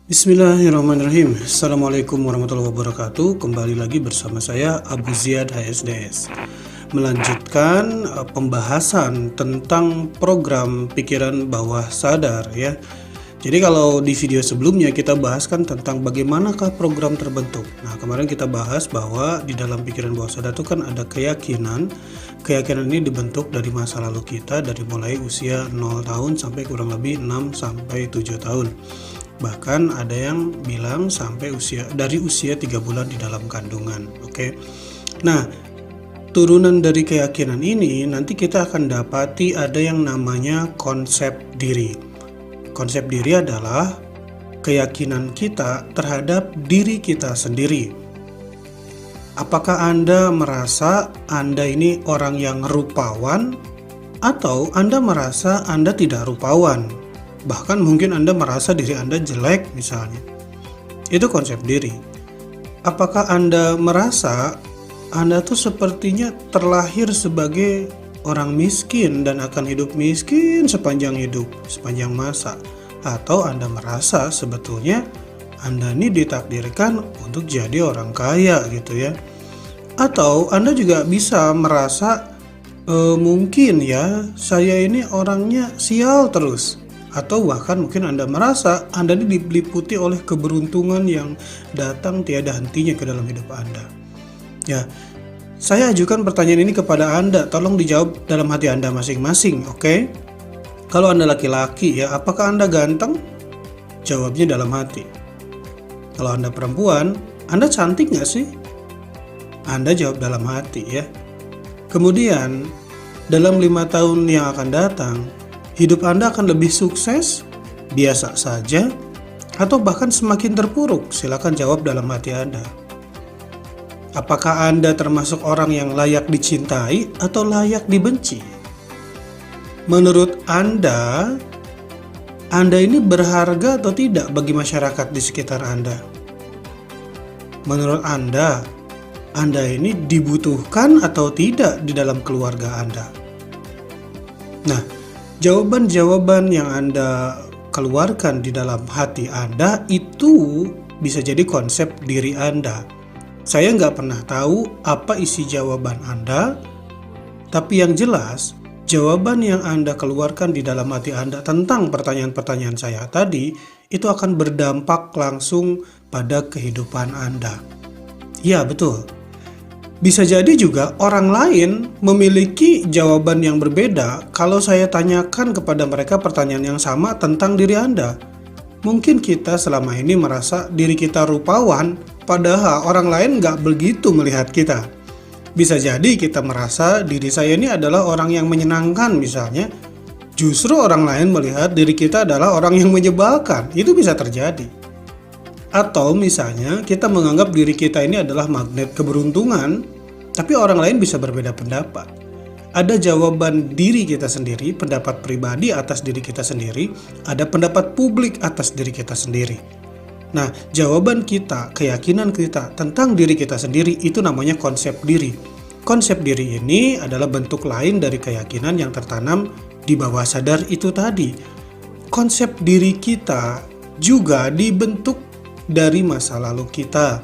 Bismillahirrahmanirrahim. Assalamualaikum warahmatullahi wabarakatuh. Kembali lagi bersama saya Abu Ziyad HSDS. Melanjutkan pembahasan tentang program pikiran bawah sadar ya. Jadi kalau di video sebelumnya kita bahaskan tentang bagaimanakah program terbentuk. Nah, kemarin kita bahas bahwa di dalam pikiran bawah sadar itu kan ada keyakinan. Keyakinan ini dibentuk dari masa lalu kita dari mulai usia 0 tahun sampai kurang lebih 6 sampai 7 tahun. Bahkan ada yang bilang sampai dari usia 3 bulan di dalam kandungan. Oke. Nah, turunan dari keyakinan ini nanti kita akan dapati ada yang namanya konsep diri. Konsep diri adalah keyakinan kita terhadap diri kita sendiri. Apakah Anda merasa Anda ini orang yang rupawan atau Anda merasa Anda tidak rupawan? Bahkan mungkin Anda merasa diri Anda jelek misalnya. Itu konsep diri. Apakah Anda merasa Anda tuh sepertinya terlahir sebagai orang miskin dan akan hidup miskin sepanjang hidup, sepanjang masa? Atau Anda merasa sebetulnya Anda ini ditakdirkan untuk jadi orang kaya gitu ya? Atau Anda juga bisa merasa mungkin ya saya ini orangnya sial terus. Atau bahkan mungkin Anda merasa Anda ini diliputi oleh keberuntungan yang datang tiada hentinya ke dalam hidup Anda. Ya, saya ajukan pertanyaan ini kepada Anda, tolong dijawab dalam hati Anda masing-masing, oke? Kalau Anda laki-laki ya, apakah Anda ganteng? Jawabnya dalam hati. Kalau Anda perempuan, Anda cantik nggak sih? Anda jawab dalam hati ya. Kemudian, dalam 5 tahun yang akan datang, hidup Anda akan lebih sukses, biasa saja, atau bahkan semakin terpuruk? Silakan jawab dalam hati Anda. Apakah Anda termasuk orang yang layak dicintai atau layak dibenci? Menurut Anda ini berharga atau tidak bagi masyarakat di sekitar Anda? Menurut Anda ini dibutuhkan atau tidak di dalam keluarga Anda? Nah, jawaban-jawaban yang Anda keluarkan di dalam hati Anda itu bisa jadi konsep diri Anda. Saya nggak pernah tahu apa isi jawaban Anda, tapi yang jelas, jawaban yang Anda keluarkan di dalam hati Anda tentang pertanyaan-pertanyaan saya tadi, itu akan berdampak langsung pada kehidupan Anda. Ya, betul. Bisa jadi juga orang lain memiliki jawaban yang berbeda kalau saya tanyakan kepada mereka pertanyaan yang sama tentang diri Anda. Mungkin kita selama ini merasa diri kita rupawan, padahal orang lain nggak begitu melihat kita. Bisa jadi kita merasa diri saya ini adalah orang yang menyenangkan misalnya, justru orang lain melihat diri kita adalah orang yang menyebalkan. Itu bisa terjadi. Atau misalnya kita menganggap diri kita ini adalah magnet keberuntungan, tapi orang lain bisa berbeda pendapat. Ada jawaban diri kita sendiri, pendapat pribadi atas diri kita sendiri, ada pendapat publik atas diri kita sendiri. Nah, jawaban kita, keyakinan kita tentang diri kita sendiri itu namanya konsep diri. Konsep diri ini adalah bentuk lain dari keyakinan yang tertanam di bawah sadar itu tadi. Konsep diri kita juga dibentuk dari masa lalu kita,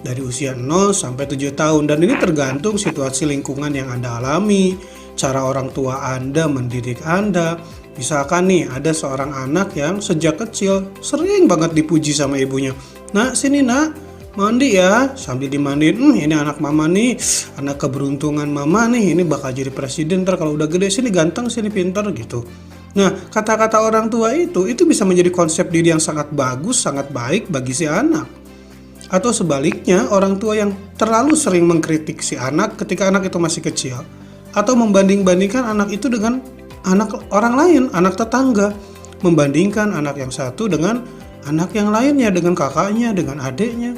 dari usia 0 sampai 7 tahun, dan ini tergantung situasi lingkungan yang Anda alami, cara orang tua Anda mendidik Anda. Misalkan nih ada seorang anak yang sejak kecil sering banget dipuji sama ibunya. Nak, sini nak, mandi ya. Sambil dimandiin, ini anak mama nih, anak keberuntungan mama nih, ini bakal jadi presiden ntar kalau udah gede, sini ganteng, sini pintar gitu. Nah, kata-kata orang tua itu bisa menjadi konsep diri yang sangat bagus, sangat baik bagi si anak. Atau sebaliknya, orang tua yang terlalu sering mengkritik si anak ketika anak itu masih kecil, atau membanding-bandingkan anak itu dengan anak orang lain, anak tetangga, membandingkan anak yang satu dengan anak yang lainnya, dengan kakaknya, dengan adiknya.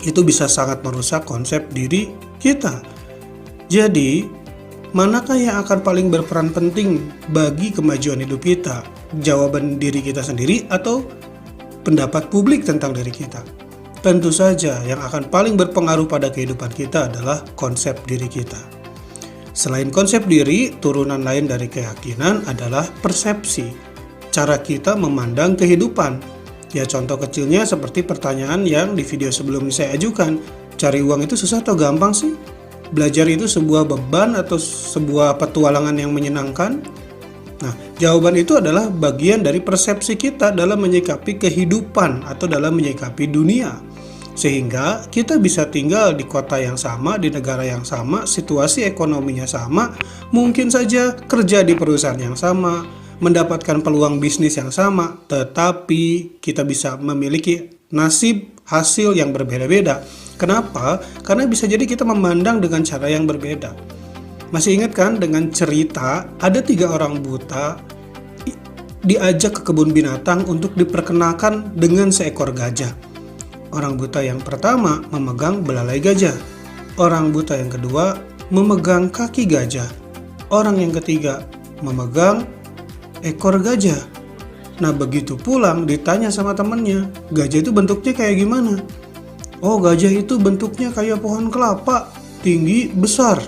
Itu bisa sangat merusak konsep diri kita. Jadi, manakah yang akan paling berperan penting bagi kemajuan hidup kita? Jawaban diri kita sendiri atau pendapat publik tentang diri kita? Tentu saja yang akan paling berpengaruh pada kehidupan kita adalah konsep diri kita. Selain konsep diri, turunan lain dari keyakinan adalah persepsi. Cara kita memandang kehidupan. Ya contoh kecilnya seperti pertanyaan yang di video sebelumnya saya ajukan. Cari uang itu susah atau gampang sih? Belajar itu sebuah beban atau sebuah petualangan yang menyenangkan? Nah, jawaban itu adalah bagian dari persepsi kita dalam menyikapi kehidupan atau dalam menyikapi dunia. Sehingga kita bisa tinggal di kota yang sama, di negara yang sama, situasi ekonominya sama, mungkin saja kerja di perusahaan yang sama, mendapatkan peluang bisnis yang sama, tetapi kita bisa memiliki nasib hasil yang berbeda-beda. Kenapa? Karena bisa jadi kita memandang dengan cara yang berbeda. Masih ingat kan dengan cerita ada 3 orang buta diajak ke kebun binatang untuk diperkenalkan dengan seekor gajah. Orang buta yang pertama memegang belalai gajah. Orang buta yang kedua memegang kaki gajah. Orang yang ketiga memegang ekor gajah. Nah begitu pulang ditanya sama temannya, gajah itu bentuknya kayak gimana? Oh gajah itu bentuknya kayak pohon kelapa, tinggi, besar.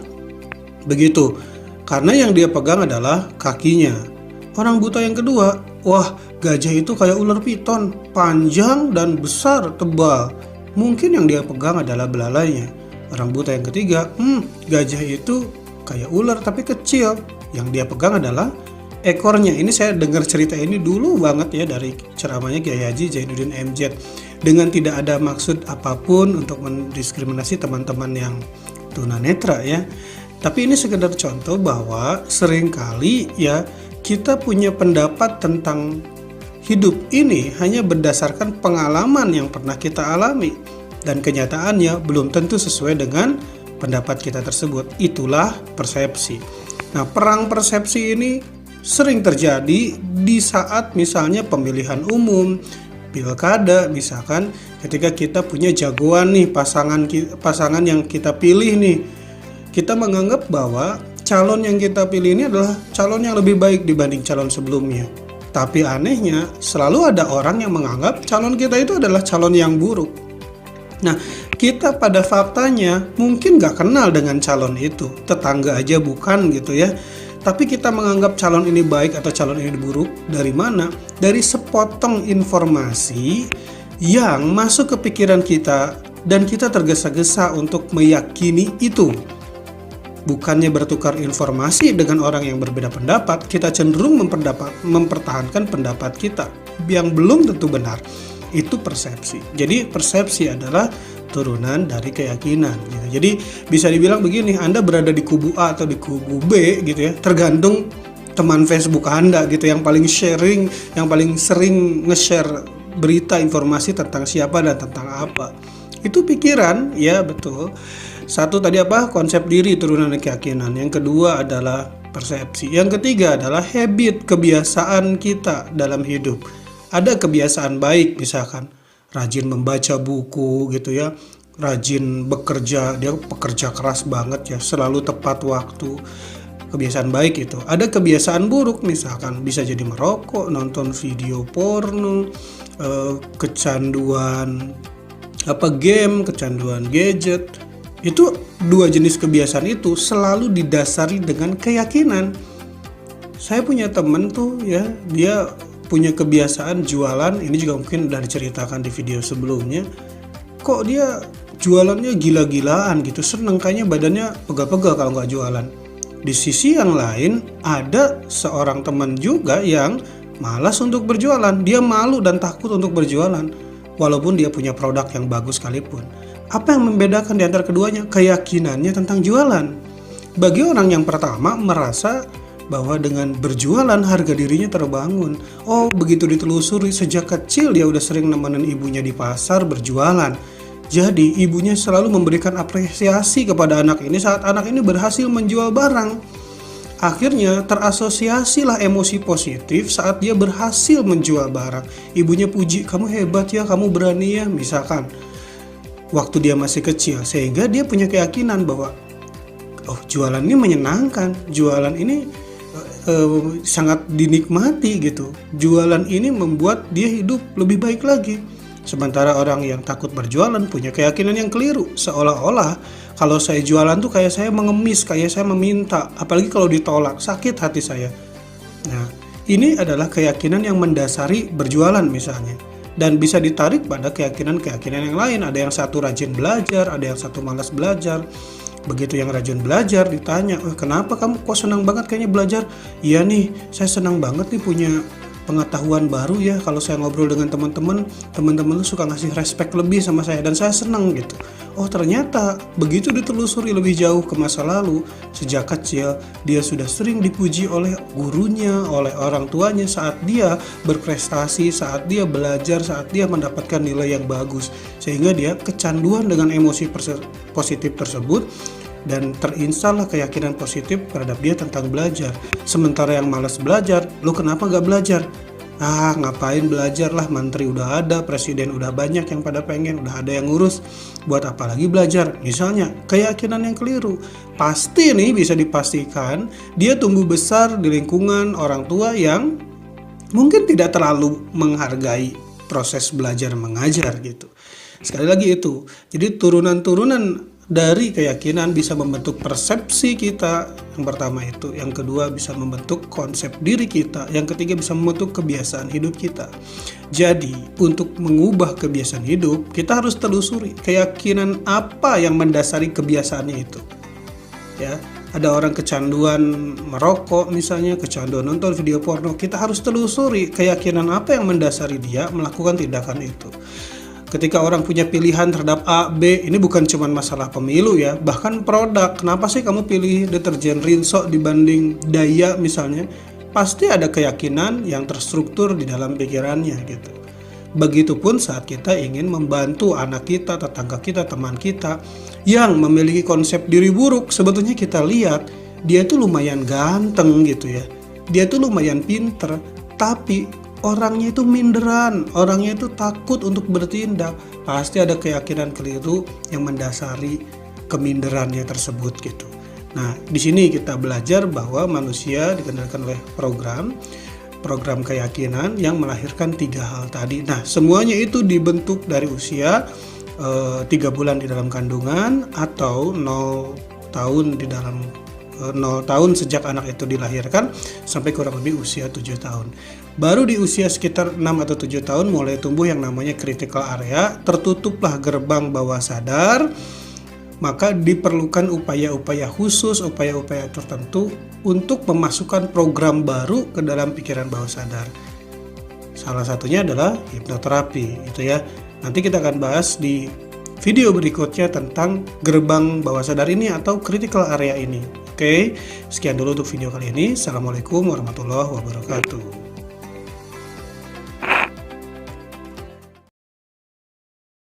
Begitu, karena yang dia pegang adalah kakinya. Orang buta yang kedua, wah gajah itu kayak ular piton, panjang dan besar, tebal. Mungkin yang dia pegang adalah belalainya. Orang buta yang ketiga, gajah itu kayak ular tapi kecil. Yang dia pegang adalah ekornya. Ini saya dengar cerita ini dulu banget ya dari ceramahnya Kiai Haji Zainuddin MZ. Dengan tidak ada maksud apapun untuk mendiskriminasi teman-teman yang tunanetra ya. Tapi ini sekedar contoh bahwa seringkali ya kita punya pendapat tentang hidup ini hanya berdasarkan pengalaman yang pernah kita alami. Dan kenyataannya belum tentu sesuai dengan pendapat kita tersebut. Itulah persepsi. Nah perang persepsi ini sering terjadi di saat misalnya pemilihan umum, pilkada misalkan ketika kita punya jagoan nih pasangan yang kita pilih nih. Kita menganggap bahwa calon yang kita pilih ini adalah calon yang lebih baik dibanding calon sebelumnya. Tapi anehnya selalu ada orang yang menganggap calon kita itu adalah calon yang buruk. Nah kita pada faktanya mungkin gak kenal dengan calon itu, tetangga aja bukan gitu ya. Tapi kita menganggap calon ini baik atau calon ini buruk dari mana? Dari sepotong informasi yang masuk ke pikiran kita dan kita tergesa-gesa untuk meyakini itu. Bukannya bertukar informasi dengan orang yang berbeda pendapat, kita cenderung mempertahankan pendapat kita yang belum tentu benar. Itu persepsi. Jadi persepsi adalah turunan dari keyakinan gitu. Jadi bisa dibilang begini, Anda berada di kubu A atau di kubu B gitu ya, tergantung teman Facebook Anda gitu yang paling sharing, yang paling sering nge-share berita informasi tentang siapa dan tentang apa. Itu pikiran, ya betul. Satu tadi apa? Konsep diri, turunan dari keyakinan. Yang kedua adalah persepsi. Yang ketiga adalah habit, kebiasaan kita dalam hidup. Ada kebiasaan baik misalkan rajin membaca buku gitu ya, rajin bekerja, dia pekerja keras banget ya, selalu tepat waktu. Kebiasaan baik itu. Ada kebiasaan buruk misalkan bisa jadi merokok, nonton video porno, kecanduan game, kecanduan gadget. Itu dua jenis kebiasaan itu selalu didasari dengan keyakinan. Saya punya temen tuh ya, dia punya kebiasaan jualan, ini juga mungkin udah diceritakan di video sebelumnya. Kok dia jualannya gila-gilaan gitu, seneng, kayaknya badannya pegal-pegal kalau nggak jualan. Di sisi yang lain ada seorang teman juga yang malas untuk berjualan. Dia malu dan takut untuk berjualan walaupun dia punya produk yang bagus sekalipun. Apa yang membedakan di antara keduanya? Keyakinannya tentang jualan. Bagi orang yang pertama merasa bahwa dengan berjualan harga dirinya terbangun. Oh, begitu ditelusuri sejak kecil dia udah sering nemenin ibunya di pasar berjualan. Jadi ibunya selalu memberikan apresiasi kepada anak ini saat anak ini berhasil menjual barang. Akhirnya terasosiasilah emosi positif saat dia berhasil menjual barang. Ibunya puji, kamu hebat ya, kamu berani ya, misalkan. Waktu dia masih kecil, sehingga dia punya keyakinan bahwa oh, jualan ini menyenangkan, jualan ini sangat dinikmati gitu. Jualan ini membuat dia hidup lebih baik lagi. Sementara orang yang takut berjualan punya keyakinan yang keliru, seolah-olah kalau saya jualan tuh kayak saya mengemis, kayak saya meminta, apalagi kalau ditolak, sakit hati saya. Nah, ini adalah keyakinan yang mendasari berjualan misalnya. dan bisa ditarik pada keyakinan-keyakinan yang lain. Ada yang satu rajin belajar, ada yang satu malas belajar. Begitu yang rajin belajar ditanya, kenapa kamu kok senang banget kayaknya belajar? Iya nih, saya senang banget nih punya pengetahuan baru ya. Kalau saya ngobrol dengan teman-teman tuh suka ngasih respect lebih sama saya dan saya senang gitu. Oh ternyata begitu ditelusuri lebih jauh ke masa lalu, sejak kecil dia sudah sering dipuji oleh gurunya, oleh orang tuanya saat dia berprestasi, saat dia belajar, saat dia mendapatkan nilai yang bagus. Sehingga dia kecanduan dengan emosi positif tersebut dan terinstallah keyakinan positif terhadap dia tentang belajar. Sementara yang malas belajar, lu kenapa gak belajar? Ngapain belajar lah, menteri udah ada, presiden udah banyak yang pada pengen, udah ada yang ngurus, buat apa lagi belajar? Misalnya, keyakinan yang keliru. Pasti nih bisa dipastikan dia tumbuh besar di lingkungan orang tua yang mungkin tidak terlalu menghargai proses belajar mengajar gitu. Sekali lagi itu, jadi turunan-turunan dari keyakinan bisa membentuk persepsi kita, yang pertama itu. Yang kedua bisa membentuk konsep diri kita. Yang ketiga bisa membentuk kebiasaan hidup kita. Jadi untuk mengubah kebiasaan hidup, kita harus telusuri keyakinan apa yang mendasari kebiasaannya itu. Ya, ada orang kecanduan merokok misalnya, kecanduan nonton video porno, kita harus telusuri keyakinan apa yang mendasari dia melakukan tindakan itu. Ketika orang punya pilihan terhadap A, B, ini bukan cuma masalah pemilu ya, bahkan produk. Kenapa sih kamu pilih deterjen Rinso dibanding Daya misalnya? Pasti ada keyakinan yang terstruktur di dalam pikirannya gitu. Begitupun saat kita ingin membantu anak kita, tetangga kita, teman kita yang memiliki konsep diri buruk. Sebetulnya kita lihat dia tuh lumayan ganteng gitu ya, dia tuh lumayan pinter, tapi orangnya itu minderan, orangnya itu takut untuk bertindak. Pasti ada keyakinan keliru yang mendasari keminderannya tersebut gitu. Nah, di sini kita belajar bahwa manusia dikendalikan oleh program keyakinan yang melahirkan 3 hal tadi. Nah, semuanya itu dibentuk dari usia 3 bulan di dalam kandungan atau 0 tahun di dalam 0 tahun sejak anak itu dilahirkan sampai kurang lebih usia 7 tahun. Baru di usia sekitar 6 atau 7 tahun mulai tumbuh yang namanya critical area, tertutuplah gerbang bawah sadar, maka diperlukan upaya-upaya khusus, upaya-upaya tertentu untuk memasukkan program baru ke dalam pikiran bawah sadar. Salah satunya adalah hipnoterapi, itu ya. Nanti kita akan bahas di video berikutnya tentang gerbang bawah sadar ini atau critical area ini. Oke, sekian dulu untuk video kali ini. Assalamualaikum warahmatullahi wabarakatuh.